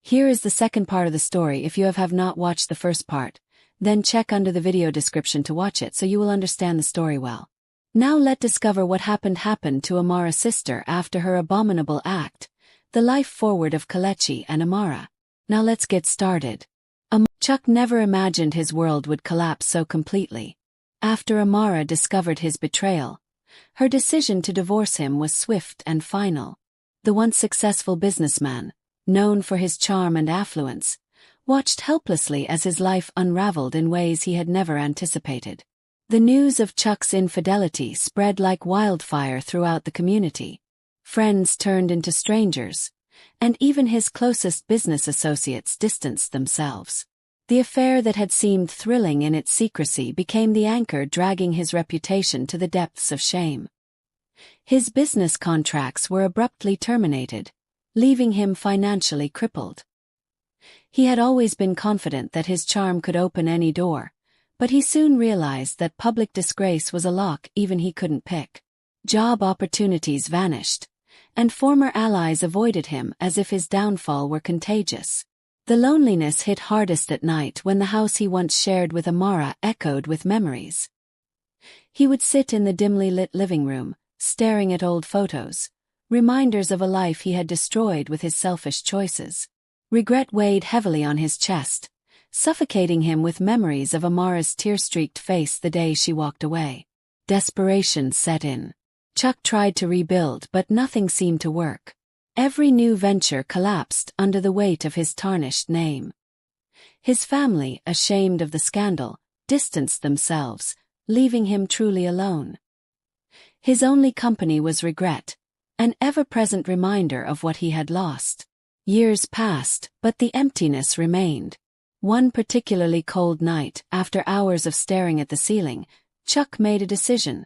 Here is the second part of the story. If you have not watched the first part, then check under the video description to watch it so you will understand the story well. Now let's discover what happened to Amara's sister after her abominable act, the life forward of Kelechi and Amara. Now let's get started. Chuck never imagined his world would collapse so completely. After Amara discovered his betrayal, her decision to divorce him was swift and final. The once successful businessman, known for his charm and affluence, watched helplessly as his life unraveled in ways he had never anticipated. The news of Chuck's infidelity spread like wildfire throughout the community. Friends turned into strangers, and even his closest business associates distanced themselves. The affair that had seemed thrilling in its secrecy became the anchor dragging his reputation to the depths of shame. His business contracts were abruptly terminated, leaving him financially crippled. He had always been confident that his charm could open any door, but he soon realized that public disgrace was a lock even he couldn't pick. Job opportunities vanished, and former allies avoided him as if his downfall were contagious. The loneliness hit hardest at night when the house he once shared with Amara echoed with memories. He would sit in the dimly lit living room, staring at old photos, reminders of a life he had destroyed with his selfish choices. Regret weighed heavily on his chest, suffocating him with memories of Amara's tear-streaked face the day she walked away. Desperation set in. Chuck tried to rebuild, but nothing seemed to work. Every new venture collapsed under the weight of his tarnished name. His family, ashamed of the scandal, distanced themselves, leaving him truly alone. His only company was regret, an ever-present reminder of what he had lost. Years passed, but the emptiness remained. One particularly cold night, after hours of staring at the ceiling, Chuck made a decision.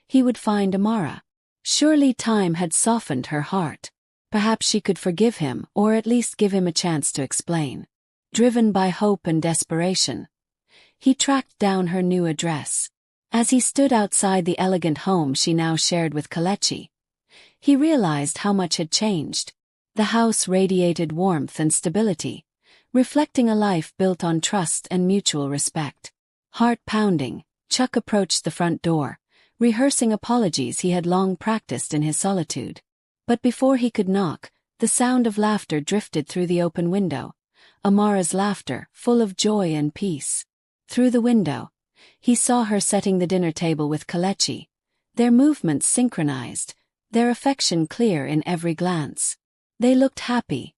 He would find Amara. Surely time had softened her heart. Perhaps she could forgive him, or at least give him a chance to explain. Driven by hope and desperation, he tracked down her new address. As he stood outside the elegant home she now shared with Kelechi, he realized how much had changed. The house radiated warmth and stability, reflecting a life built on trust and mutual respect. Heart pounding, Chuck approached the front door, rehearsing apologies he had long practiced in his solitude. But before he could knock, the sound of laughter drifted through the open window, Amara's laughter, full of joy and peace. Through the window, he saw her setting the dinner table with Kelechi, their movements synchronized, their affection clear in every glance. They looked happy,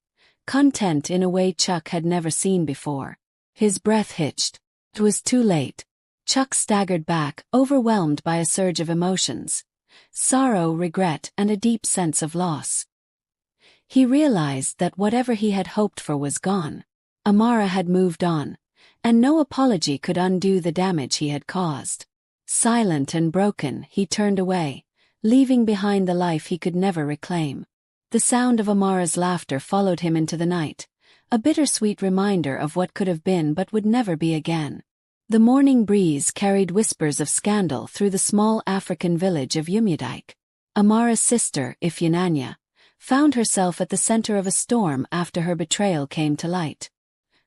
content in a way Chuck had never seen before. His breath hitched. It was too late. Chuck staggered back, overwhelmed by a surge of emotions. Sorrow, regret, and a deep sense of loss. He realized that whatever he had hoped for was gone. Amara had moved on, and no apology could undo the damage he had caused. Silent and broken, he turned away, leaving behind the life he could never reclaim. The sound of Amara's laughter followed him into the night, a bittersweet reminder of what could have been but would never be again. The morning breeze carried whispers of scandal through the small African village of Unveiled. Amara's sister, Ifeanyi, found herself at the center of a storm after her betrayal came to light.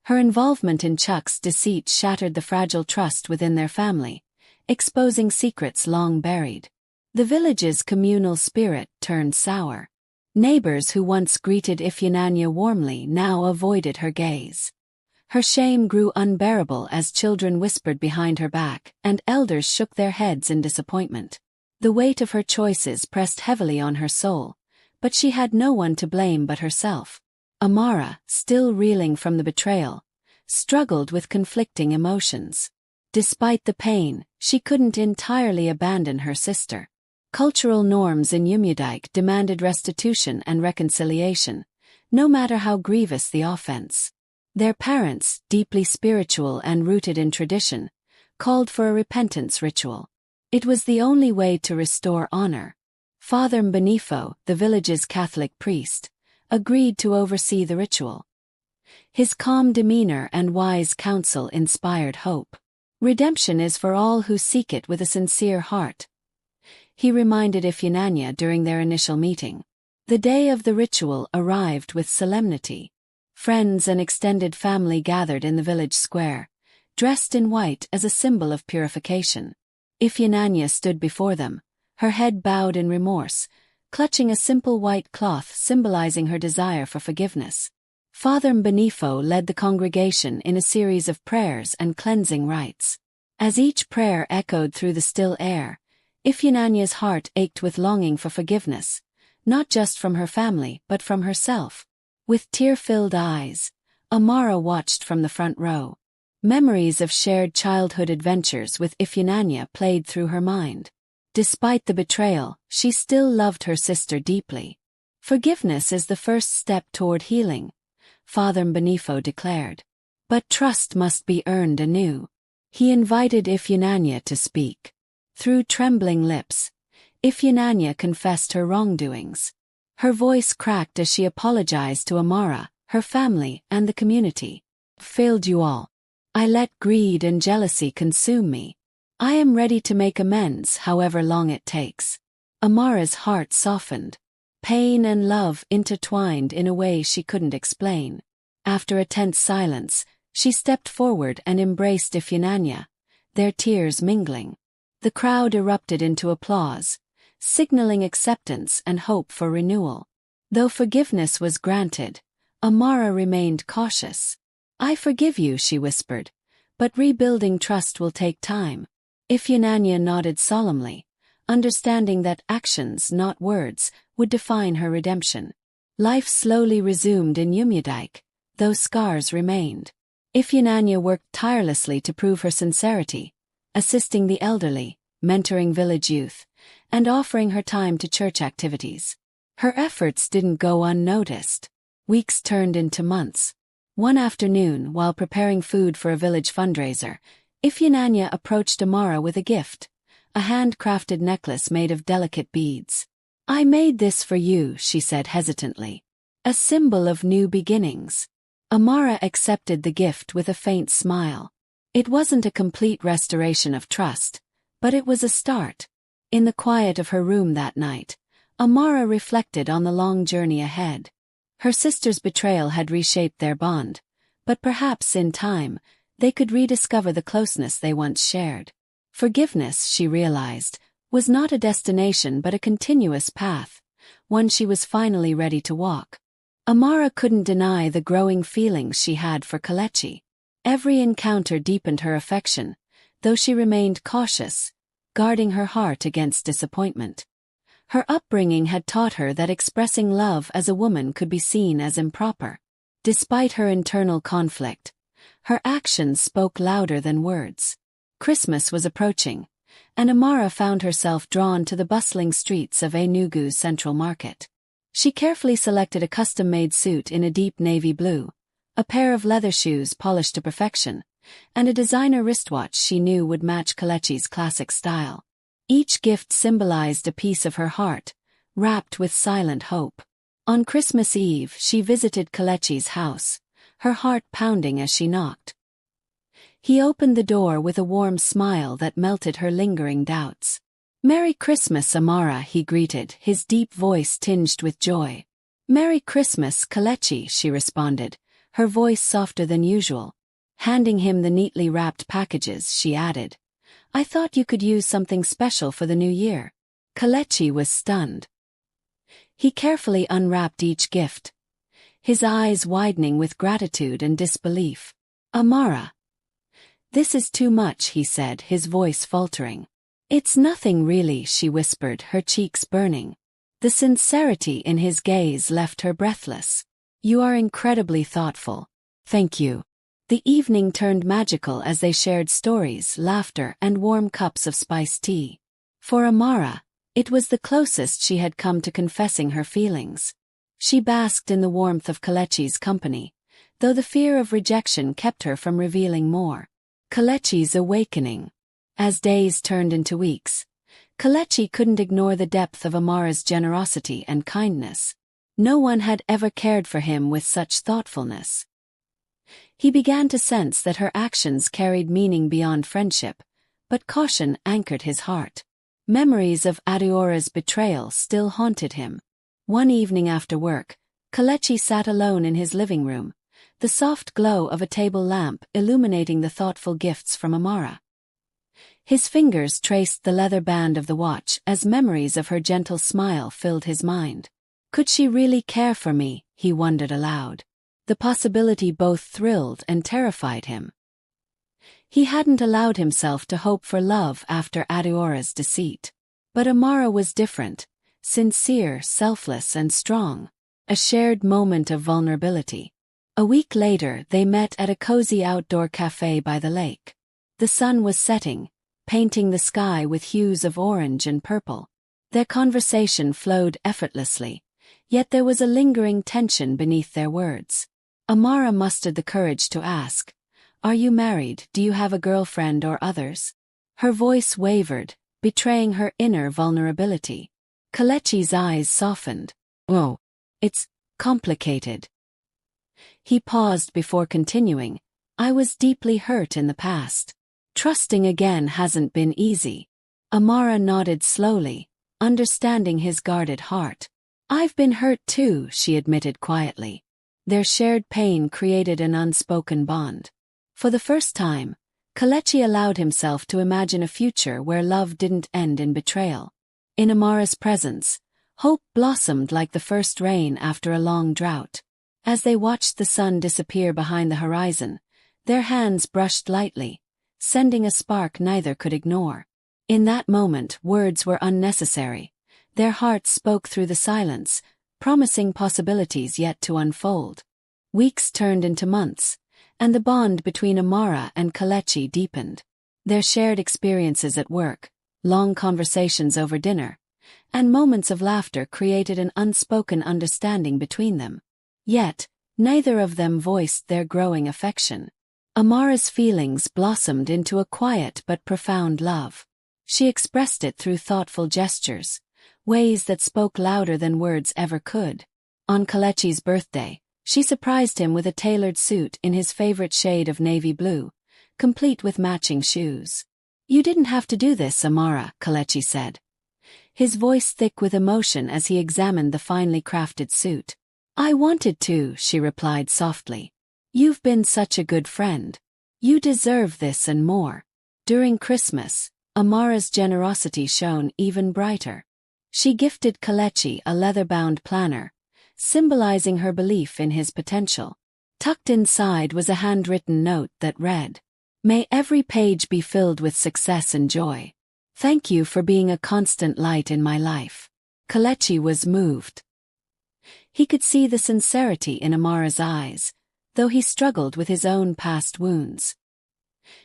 Her involvement in Chuck's deceit shattered the fragile trust within their family, exposing secrets long buried. The village's communal spirit turned sour. Neighbors who once greeted Ifeanyi warmly now avoided her gaze. Her shame grew unbearable as children whispered behind her back, and elders shook their heads in disappointment. The weight of her choices pressed heavily on her soul, but she had no one to blame but herself. Amara, still reeling from the betrayal, struggled with conflicting emotions. Despite the pain, she couldn't entirely abandon her sister. Cultural norms in Unveiled demanded restitution and reconciliation, no matter how grievous the offense. Their parents, deeply spiritual and rooted in tradition, called for a repentance ritual. It was the only way to restore honor. Father Mbonifo, the village's Catholic priest, agreed to oversee the ritual. His calm demeanor and wise counsel inspired hope. Redemption is for all who seek it with a sincere heart, he reminded Ifeanyi during their initial meeting. The day of the ritual arrived with solemnity. Friends and extended family gathered in the village square, dressed in white as a symbol of purification. Ifeanyi stood before them, her head bowed in remorse, clutching a simple white cloth symbolizing her desire for forgiveness. Father Mbenifo led the congregation in a series of prayers and cleansing rites. As each prayer echoed through the still air, Ifeanyi's heart ached with longing for forgiveness, not just from her family but from herself. With tear-filled eyes, Amara watched from the front row. Memories of shared childhood adventures with Ifeanyi played through her mind. Despite the betrayal, she still loved her sister deeply. Forgiveness is the first step toward healing, Father Mbenifo declared. But trust must be earned anew. He invited Ifeanyi to speak. Through trembling lips, Ifeanyi confessed her wrongdoings. Her voice cracked as she apologized to Amara, her family, and the community. "Failed you all. I let greed and jealousy consume me. I am ready to make amends however long it takes." Amara's heart softened. Pain and love intertwined in a way she couldn't explain. After a tense silence, she stepped forward and embraced Ifeanyi, their tears mingling. The crowd erupted into applause, signaling acceptance and hope for renewal. Though forgiveness was granted, Amara remained cautious. "I forgive you," she whispered, "but rebuilding trust will take time." Ifeanyi nodded solemnly, understanding that actions, not words, would define her redemption. Life slowly resumed in Umudik, though scars remained. Ifeanyi worked tirelessly to prove her sincerity, assisting the elderly, mentoring village youth, and offering her time to church activities. Her efforts didn't go unnoticed. Weeks turned into months. One afternoon, while preparing food for a village fundraiser, Ifeanyi approached Amara with a gift, a handcrafted necklace made of delicate beads. "I made this for you," she said hesitantly. "A symbol of new beginnings." Amara accepted the gift with a faint smile. It wasn't a complete restoration of trust, but it was a start. In the quiet of her room that night, Amara reflected on the long journey ahead. Her sister's betrayal had reshaped their bond, but perhaps in time, they could rediscover the closeness they once shared. Forgiveness, she realized, was not a destination but a continuous path, one she was finally ready to walk. Amara couldn't deny the growing feelings she had for Kelechi. Every encounter deepened her affection, though she remained cautious, guarding her heart against disappointment. Her upbringing had taught her that expressing love as a woman could be seen as improper. Despite her internal conflict, her actions spoke louder than words. Christmas was approaching, and Amara found herself drawn to the bustling streets of Enugu's central market. She carefully selected a custom-made suit in a deep navy blue, a pair of leather shoes polished to perfection, and a designer wristwatch she knew would match Kelechi's classic style. Each gift symbolized a piece of her heart, wrapped with silent hope. On Christmas Eve, she visited Kelechi's house, her heart pounding as she knocked. He opened the door with a warm smile that melted her lingering doubts. "Merry Christmas, Amara," he greeted, his deep voice tinged with joy. "Merry Christmas, Kelechi," she responded, her voice softer than usual. Handing him the neatly wrapped packages, she added, "I thought you could use something special for the new year." Kelechi was stunned. He carefully unwrapped each gift, his eyes widening with gratitude and disbelief. "Amara, this is too much," he said, his voice faltering. "It's nothing really," she whispered, her cheeks burning. The sincerity in his gaze left her breathless. "You are incredibly thoughtful. Thank you." The evening turned magical as they shared stories, laughter, and warm cups of spiced tea. For Amara, it was the closest she had come to confessing her feelings. She basked in the warmth of Kelechi's company, though the fear of rejection kept her from revealing more. Kelechi's awakening. As days turned into weeks, Kelechi couldn't ignore the depth of Amara's generosity and kindness. No one had ever cared for him with such thoughtfulness. He began to sense that her actions carried meaning beyond friendship, but caution anchored his heart. Memories of Adiora's betrayal still haunted him. One evening after work, Kelechi sat alone in his living room, the soft glow of a table lamp illuminating the thoughtful gifts from Amara. His fingers traced the leather band of the watch as memories of her gentle smile filled his mind. Could she really care for me, he wondered aloud. The possibility both thrilled and terrified him. He hadn't allowed himself to hope for love after Adeora's deceit. But Amara was different, sincere, selfless and strong. A shared moment of vulnerability. A week later they met at a cozy outdoor cafe by the lake. The sun was setting, painting the sky with hues of orange and purple. Their conversation flowed effortlessly, yet there was a lingering tension beneath their words. Amara mustered the courage to ask, "Are you married? Do you have a girlfriend or others?" Her voice wavered, betraying her inner vulnerability. Kelechi's eyes softened. "Oh, it's complicated." He paused before continuing, "I was deeply hurt in the past. Trusting again hasn't been easy." Amara nodded slowly, understanding his guarded heart. "I've been hurt too," she admitted quietly. Their shared pain created an unspoken bond. For the first time, Kelechi allowed himself to imagine a future where love didn't end in betrayal. In Amara's presence, hope blossomed like the first rain after a long drought. As they watched the sun disappear behind the horizon, their hands brushed lightly, sending a spark neither could ignore. In that moment, words were unnecessary. Their hearts spoke through the silence, promising possibilities yet to unfold. Weeks turned into months, and the bond between Amara and Kelechi deepened. Their shared experiences at work, long conversations over dinner, and moments of laughter created an unspoken understanding between them. Yet, neither of them voiced their growing affection. Amara's feelings blossomed into a quiet but profound love. She expressed it through thoughtful gestures, ways that spoke louder than words ever could. On Kelechi's birthday, she surprised him with a tailored suit in his favorite shade of navy blue, complete with matching shoes. "You didn't have to do this, Amara," Kelechi said, his voice thick with emotion as he examined the finely crafted suit. "I wanted to," she replied softly. "You've been such a good friend. You deserve this and more." During Christmas, Amara's generosity shone even brighter. She gifted Kelechi a leather-bound planner, symbolizing her belief in his potential. Tucked inside was a handwritten note that read, "May every page be filled with success and joy. Thank you for being a constant light in my life." Kelechi was moved. He could see the sincerity in Amara's eyes, though he struggled with his own past wounds.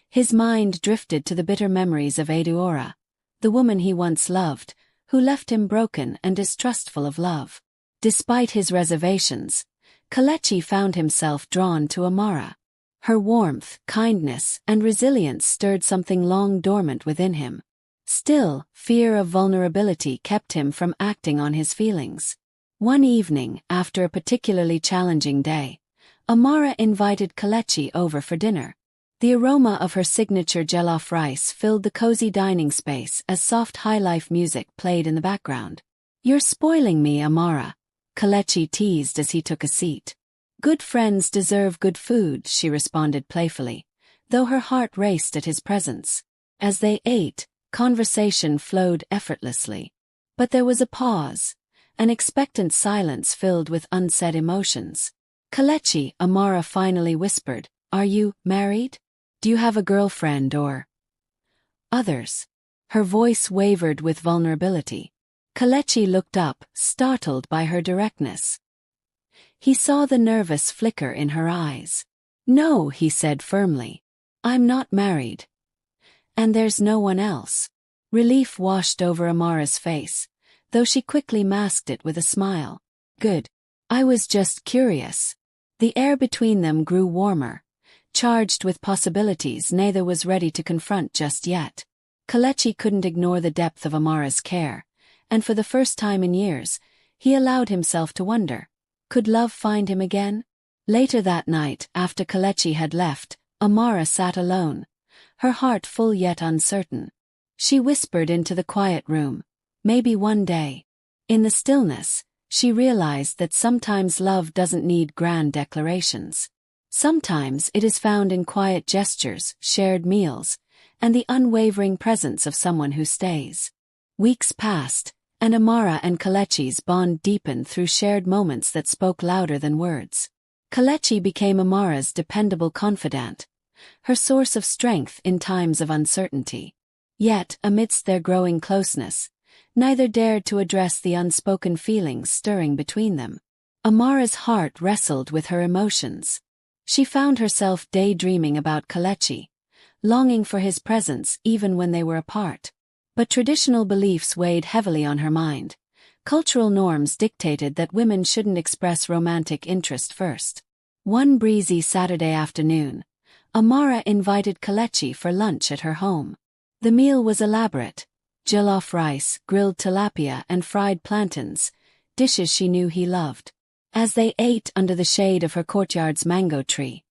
His mind drifted to the bitter memories of Adeora, the woman he once loved, who left him broken and distrustful of love. Despite his reservations, Kelechi found himself drawn to Amara. Her warmth, kindness, and resilience stirred something long dormant within him. Still, fear of vulnerability kept him from acting on his feelings. One evening, after a particularly challenging day, Amara invited Kelechi over for dinner. The aroma of her signature jollof rice filled the cozy dining space as soft high-life music played in the background. "You're spoiling me, Amara," Kelechi teased as he took a seat. "Good friends deserve good food," she responded playfully, though her heart raced at his presence. As they ate, conversation flowed effortlessly. But there was a pause, an expectant silence filled with unsaid emotions. "Kelechi," Amara finally whispered, "are you married? Do you have a girlfriend or others?" Her voice wavered with vulnerability. Kelechi looked up, startled by her directness. He saw the nervous flicker in her eyes. "No," he said firmly. "I'm not married. And there's no one else." Relief washed over Amara's face, though she quickly masked it with a smile. "Good. I was just curious." The air between them grew warmer, charged with possibilities neither was ready to confront just yet. Kelechi couldn't ignore the depth of Amara's care, and for the first time in years, he allowed himself to wonder, could love find him again? Later that night, after Kelechi had left, Amara sat alone, her heart full yet uncertain. She whispered into the quiet room, "Maybe one day." In the stillness, she realized that sometimes love doesn't need grand declarations. Sometimes it is found in quiet gestures, shared meals, and the unwavering presence of someone who stays. Weeks passed, and Amara and Kelechi's bond deepened through shared moments that spoke louder than words. Kelechi became Amara's dependable confidant, her source of strength in times of uncertainty. Yet, amidst their growing closeness, neither dared to address the unspoken feelings stirring between them. Amara's heart wrestled with her emotions. She found herself daydreaming about Kelechi, longing for his presence even when they were apart. But traditional beliefs weighed heavily on her mind. Cultural norms dictated that women shouldn't express romantic interest first. One breezy Saturday afternoon, Amara invited Kelechi for lunch at her home. The meal was elaborate: jollof rice, grilled tilapia, and fried plantains, dishes she knew he loved. As they ate under the shade of her courtyard's mango tree,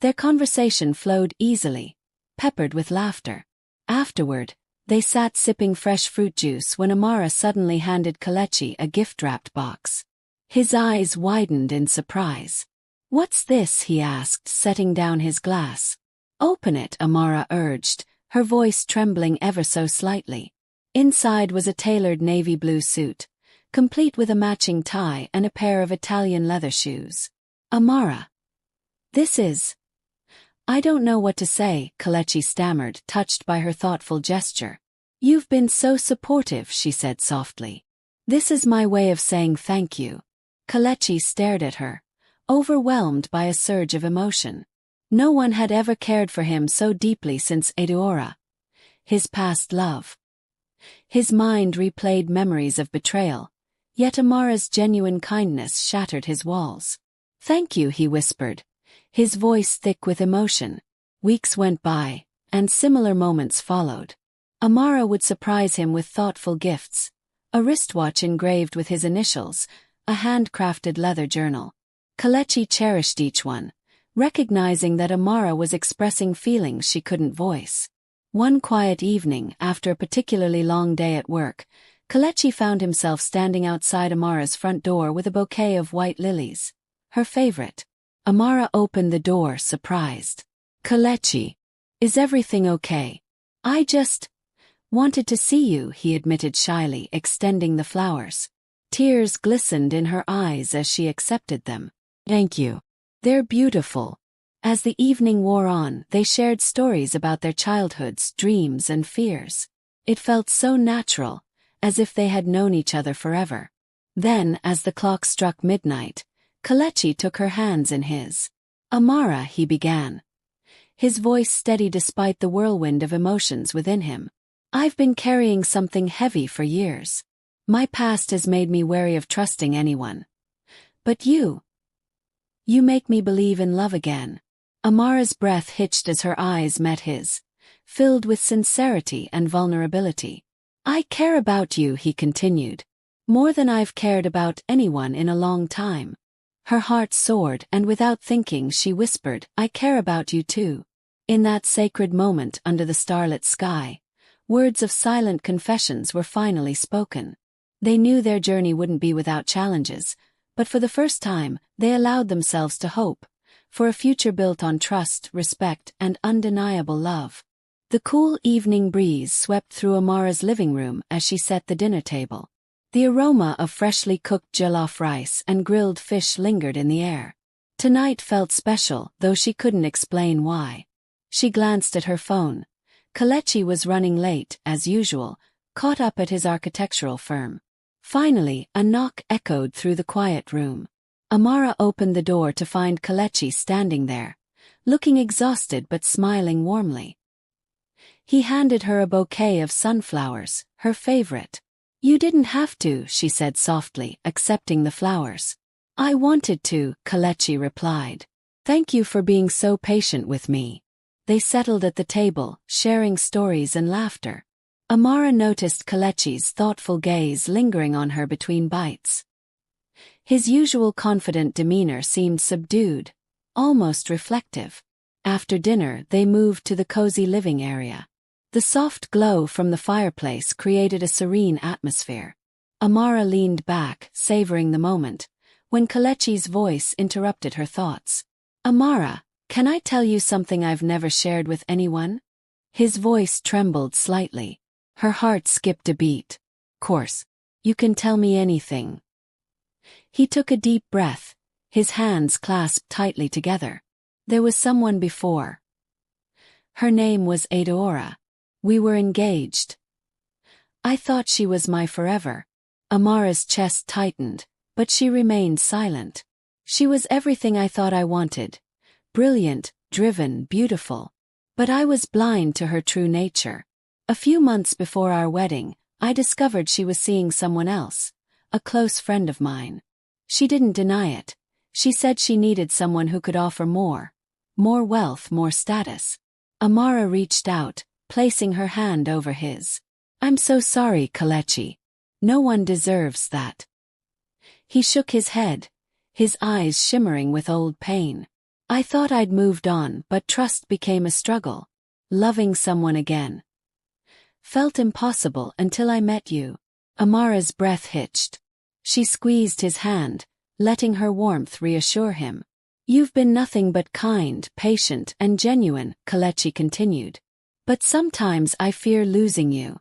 their conversation flowed easily, peppered with laughter. Afterward, they sat sipping fresh fruit juice when Amara suddenly handed Kelechi a gift-wrapped box. His eyes widened in surprise. "What's this?" he asked, setting down his glass. "Open it," Amara urged, her voice trembling ever so slightly. Inside was a tailored navy blue suit, complete with a matching tie and a pair of Italian leather shoes. "Amara, this is—" "I don't know what to say," Kelechi stammered, touched by her thoughtful gesture. "You've been so supportive," she said softly. "This is my way of saying thank you." Kelechi stared at her, overwhelmed by a surge of emotion. No one had ever cared for him so deeply since Eduora, his past love. His mind replayed memories of betrayal, yet Amara's genuine kindness shattered his walls. "Thank you," he whispered, his voice thick with emotion. Weeks went by, and similar moments followed. Amara would surprise him with thoughtful gifts: a wristwatch engraved with his initials, a handcrafted leather journal. Kelechi cherished each one, recognizing that Amara was expressing feelings she couldn't voice. One quiet evening, after a particularly long day at work, Kelechi found himself standing outside Amara's front door with a bouquet of white lilies, her favorite. Amara opened the door, surprised. "Kelechi, is everything okay? I just wanted to see you," he admitted shyly, extending the flowers. Tears glistened in her eyes as she accepted them. "Thank you. They're beautiful." As the evening wore on, they shared stories about their childhoods, dreams, and fears. It felt so natural, as if they had known each other forever. Then, as the clock struck midnight, Kelechi took her hands in his. "Amara," he began, his voice steady despite the whirlwind of emotions within him. "I've been carrying something heavy for years. My past has made me wary of trusting anyone. But you make me believe in love again." Amara's breath hitched as her eyes met his, filled with sincerity and vulnerability. "I care about you," he continued, "more than I've cared about anyone in a long time." Her heart soared, and without thinking she whispered, "I care about you too." In that sacred moment under the starlit sky, words of silent confessions were finally spoken. They knew their journey wouldn't be without challenges, but for the first time, they allowed themselves to hope for a future built on trust, respect, and undeniable love. The cool evening breeze swept through Amara's living room as she set the dinner table. The aroma of freshly cooked jollof rice and grilled fish lingered in the air. Tonight felt special, though she couldn't explain why. She glanced at her phone. Kelechi was running late, as usual, caught up at his architectural firm. Finally, a knock echoed through the quiet room. Amara opened the door to find Kelechi standing there, looking exhausted but smiling warmly. He handed her a bouquet of sunflowers, her favorite. "You didn't have to," she said softly, accepting the flowers. "I wanted to," Kelechi replied. "Thank you for being so patient with me." They settled at the table, sharing stories and laughter. Amara noticed Kelechi's thoughtful gaze lingering on her between bites. His usual confident demeanor seemed subdued, almost reflective. After dinner, they moved to the cozy living area. The soft glow from the fireplace created a serene atmosphere. Amara leaned back, savoring the moment, when Kelechi's voice interrupted her thoughts. "Amara, Can I tell you something I've never shared with anyone? His voice trembled slightly. Her heart skipped a beat. Course. You can tell me anything. He took a deep breath, his hands clasped tightly together. There was someone before. Her name was Adeora. We were engaged. I thought she was my forever. Amara's chest tightened, but she remained silent. She was everything I thought I wanted. Brilliant, driven, beautiful. But I was blind to her true nature. A few months before our wedding, I discovered she was seeing someone else, a close friend of mine. She didn't deny it. She said she needed someone who could offer more wealth, more status. Amara reached out, placing her hand over his. I'm so sorry, Kelechi. No one deserves that. He shook his head, his eyes shimmering with old pain. I thought I'd moved on, but trust became a struggle. Loving someone again felt impossible until I met you. Amara's breath hitched. She squeezed his hand, letting her warmth reassure him. You've been nothing but kind, patient, and genuine, Kelechi continued. But sometimes I fear losing you.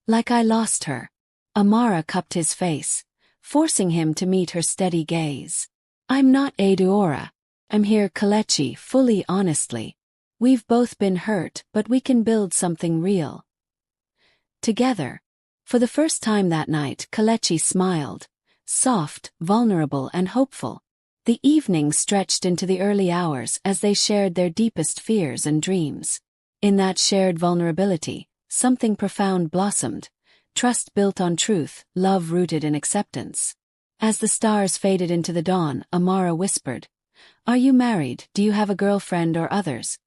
Like I lost her. Amara cupped his face, forcing him to meet her steady gaze. I'm not Adeora. I'm here, Kelechi, fully honestly. We've both been hurt, but we can build something real. Together. For the first time that night, Kelechi smiled, soft, vulnerable, and hopeful. The evening stretched into the early hours as they shared their deepest fears and dreams. In that shared vulnerability, something profound blossomed. Trust built on truth, love rooted in acceptance. As the stars faded into the dawn, Amara whispered, Are you married? Do you have a girlfriend or others?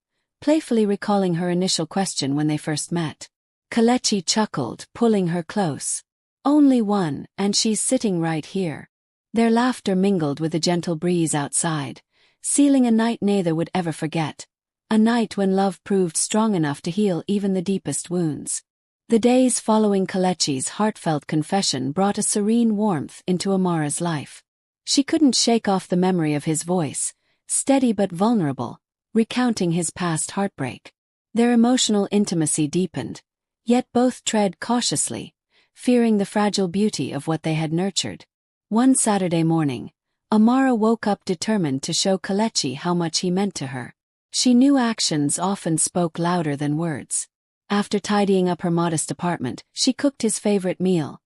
Playfully recalling her initial question when they first met. Kelechi chuckled, pulling her close. Only one, and she's sitting right here. Their laughter mingled with the gentle breeze outside, sealing a night neither would ever forget. A night when love proved strong enough to heal even the deepest wounds. The days following Kelechi's heartfelt confession brought a serene warmth into Amara's life. She couldn't shake off the memory of his voice, steady but vulnerable, recounting his past heartbreak. Their emotional intimacy deepened, yet both tread cautiously, fearing the fragile beauty of what they had nurtured. One Saturday morning, Amara woke up determined to show Kelechi how much he meant to her. She knew actions often spoke louder than words. After tidying up her modest apartment, she cooked his favorite meal.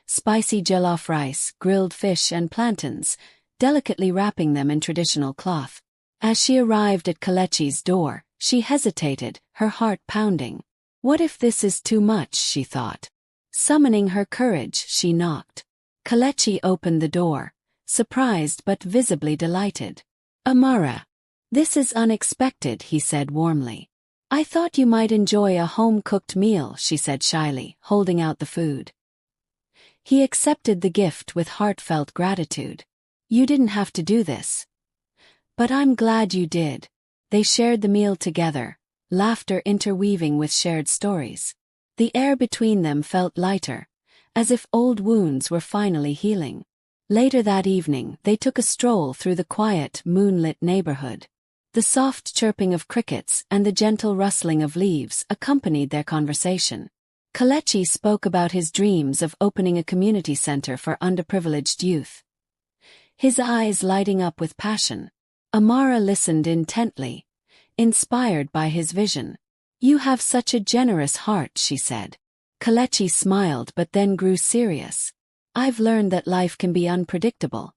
Spicy jollof rice, grilled fish and plantains, delicately wrapping them in traditional cloth. As she arrived at Kelechi's door, she hesitated, her heart pounding. What if this is too much, she thought. Summoning her courage, she knocked. Kelechi opened the door, surprised but visibly delighted. Amara. This is unexpected, he said warmly. I thought you might enjoy a home-cooked meal, she said shyly, holding out the food. He accepted the gift with heartfelt gratitude. You didn't have to do this. But I'm glad you did. They shared the meal together, laughter interweaving with shared stories. The air between them felt lighter, as if old wounds were finally healing. Later that evening, they took a stroll through the quiet, moonlit neighborhood. The soft chirping of crickets and the gentle rustling of leaves accompanied their conversation. Kelechi spoke about his dreams of opening a community center for underprivileged youth. His eyes lighting up with passion. Amara listened intently, inspired by his vision. You have such a generous heart, she said. Kelechi smiled but then grew serious. I've learned that life can be unpredictable.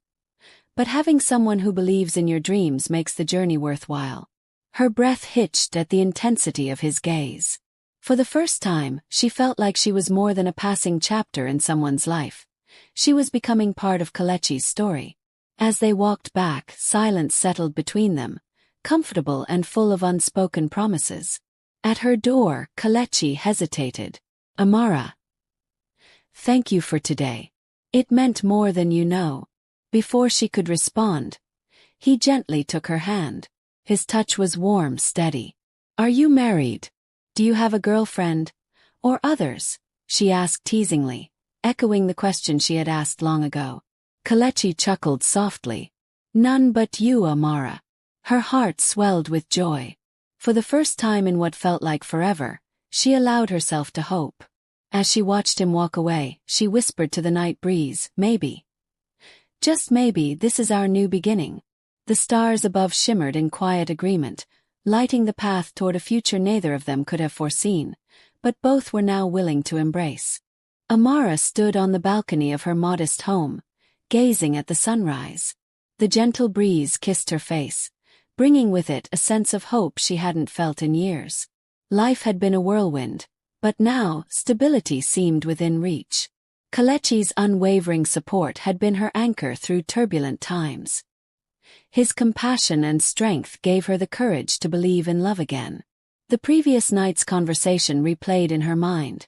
But having someone who believes in your dreams makes the journey worthwhile. Her breath hitched at the intensity of his gaze. For the first time, she felt like she was more than a passing chapter in someone's life. She was becoming part of Kelechi's story. As they walked back, silence settled between them, comfortable and full of unspoken promises. At her door, Kelechi hesitated. Amara. Thank you for today. It meant more than you know. Before she could respond, he gently took her hand. His touch was warm, steady. Are you married? Do you have a girlfriend? Or others? She asked teasingly, echoing the question she had asked long ago. Kelechi chuckled softly. None but you, Amara. Her heart swelled with joy. For the first time in what felt like forever, she allowed herself to hope. As she watched him walk away, she whispered to the night breeze, maybe. Just maybe this is our new beginning. The stars above shimmered in quiet agreement, lighting the path toward a future neither of them could have foreseen, but both were now willing to embrace. Amara stood on the balcony of her modest home, gazing at the sunrise. The gentle breeze kissed her face, bringing with it a sense of hope she hadn't felt in years. Life had been a whirlwind, but now stability seemed within reach. Kelechi's unwavering support had been her anchor through turbulent times. His compassion and strength gave her the courage to believe in love again. The previous night's conversation replayed in her mind.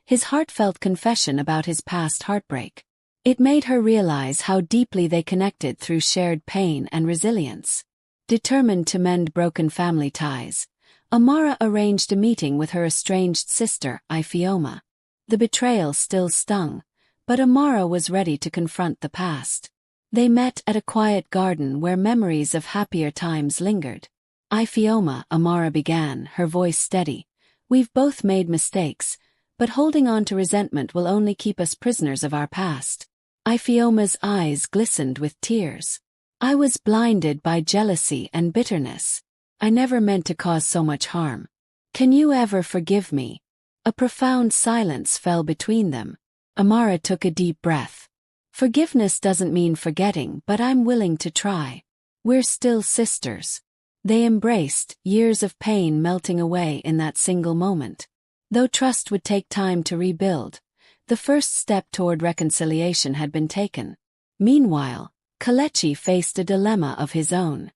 His heartfelt confession about his past heartbreak. It made her realize how deeply they connected through shared pain and resilience. Determined to mend broken family ties, Amara arranged a meeting with her estranged sister, Ifeoma. The betrayal still stung, but Amara was ready to confront the past. They met at a quiet garden where memories of happier times lingered. Ifeoma, Amara began, her voice steady. We've both made mistakes, but holding on to resentment will only keep us prisoners of our past. Ifeoma's eyes glistened with tears. I was blinded by jealousy and bitterness. I never meant to cause so much harm. Can you ever forgive me? A profound silence fell between them. Amara took a deep breath. Forgiveness doesn't mean forgetting, but I'm willing to try. We're still sisters. They embraced, years of pain melting away in that single moment. Though trust would take time to rebuild, the first step toward reconciliation had been taken. Meanwhile, Kelechi faced a dilemma of his own.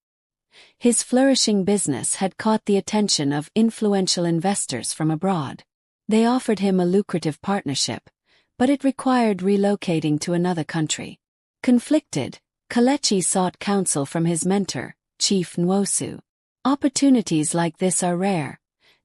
His flourishing business had caught the attention of influential investors from abroad. They offered him a lucrative partnership, but it required relocating to another country. Conflicted, Kelechi sought counsel from his mentor, Chief Nwosu. Opportunities like this are rare,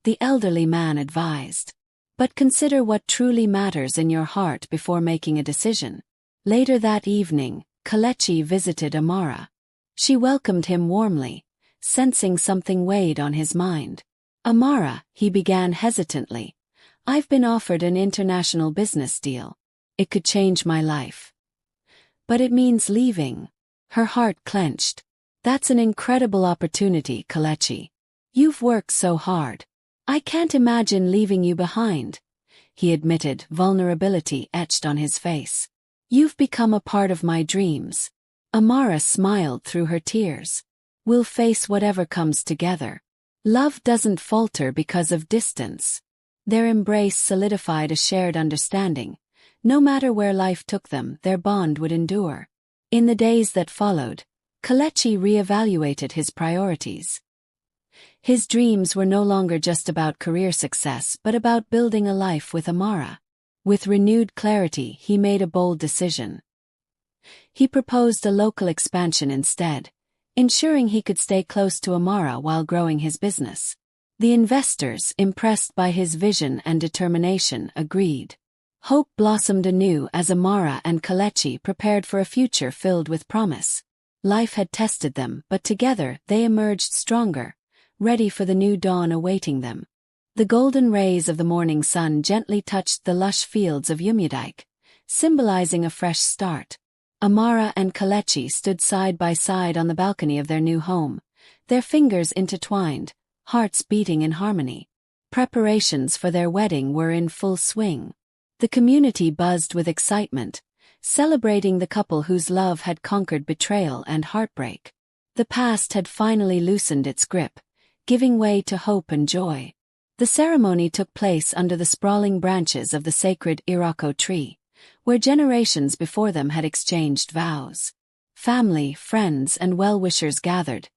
the elderly man advised. But consider what truly matters in your heart before making a decision. Later that evening, Kelechi visited Amara. She welcomed him warmly, sensing something weighed on his mind. Amara, he began hesitantly. I've been offered an international business deal. It could change my life. But it means leaving. Her heart clenched. That's an incredible opportunity, Kelechi. You've worked so hard. I can't imagine leaving you behind, he admitted, vulnerability etched on his face. You've become a part of my dreams. Amara smiled through her tears. We'll face whatever comes together. Love doesn't falter because of distance. Their embrace solidified a shared understanding. No matter where life took them, their bond would endure. In the days that followed, Kelechi reevaluated his priorities. His dreams were no longer just about career success but about building a life with Amara. With renewed clarity, he made a bold decision. He proposed a local expansion instead, ensuring he could stay close to Amara while growing his business. The investors, impressed by his vision and determination, agreed. Hope blossomed anew as Amara and Kelechi prepared for a future filled with promise. Life had tested them, but together they emerged stronger, ready for the new dawn awaiting them. The golden rays of the morning sun gently touched the lush fields of Umudike, symbolizing a fresh start. Amara and Kelechi stood side by side on the balcony of their new home, their fingers intertwined, hearts beating in harmony. Preparations for their wedding were in full swing. The community buzzed with excitement, celebrating the couple whose love had conquered betrayal and heartbreak. The past had finally loosened its grip, giving way to hope and joy. The ceremony took place under the sprawling branches of the sacred Iroko tree, where generations before them had exchanged vows. Family, friends, and well-wishers gathered,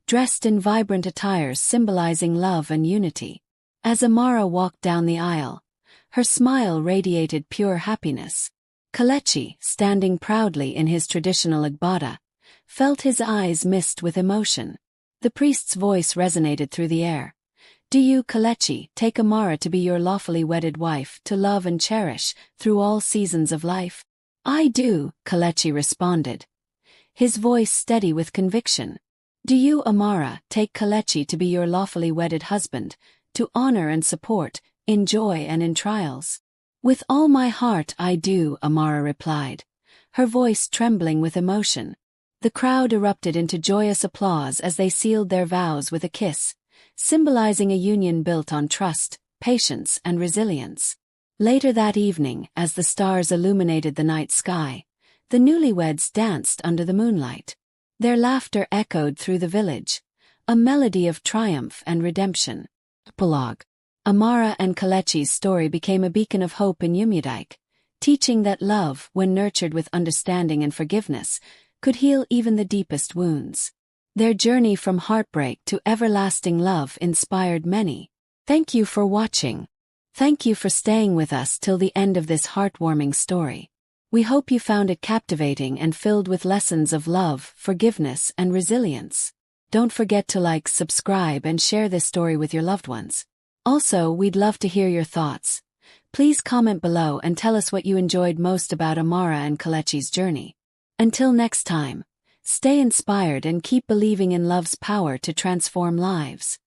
dressed in vibrant attires symbolizing love and unity. As Amara walked down the aisle, her smile radiated pure happiness. Kelechi, standing proudly in his traditional agbada, felt his eyes mist with emotion. The priest's voice resonated through the air. Do you, Kelechi, take Amara to be your lawfully wedded wife, to love and cherish, through all seasons of life? I do, Kelechi responded, his voice steady with conviction. Do you, Amara, take Kelechi to be your lawfully wedded husband, to honor and support, in joy and in trials? With all my heart I do, Amara replied, her voice trembling with emotion. The crowd erupted into joyous applause as they sealed their vows with a kiss, symbolizing a union built on trust, patience, and resilience. Later that evening, as the stars illuminated the night sky, the newlyweds danced under the moonlight. Their laughter echoed through the village, a melody of triumph and redemption. Epilogue. Amara and Kelechi's story became a beacon of hope in Unveiled, teaching that love, when nurtured with understanding and forgiveness, could heal even the deepest wounds. Their journey from heartbreak to everlasting love inspired many. Thank you for watching. Thank you for staying with us till the end of this heartwarming story. We hope you found it captivating and filled with lessons of love, forgiveness, and resilience. Don't forget to like, subscribe, and share this story with your loved ones. Also, we'd love to hear your thoughts. Please comment below and tell us what you enjoyed most about Amara and Kelechi's journey. Until next time, stay inspired and keep believing in love's power to transform lives.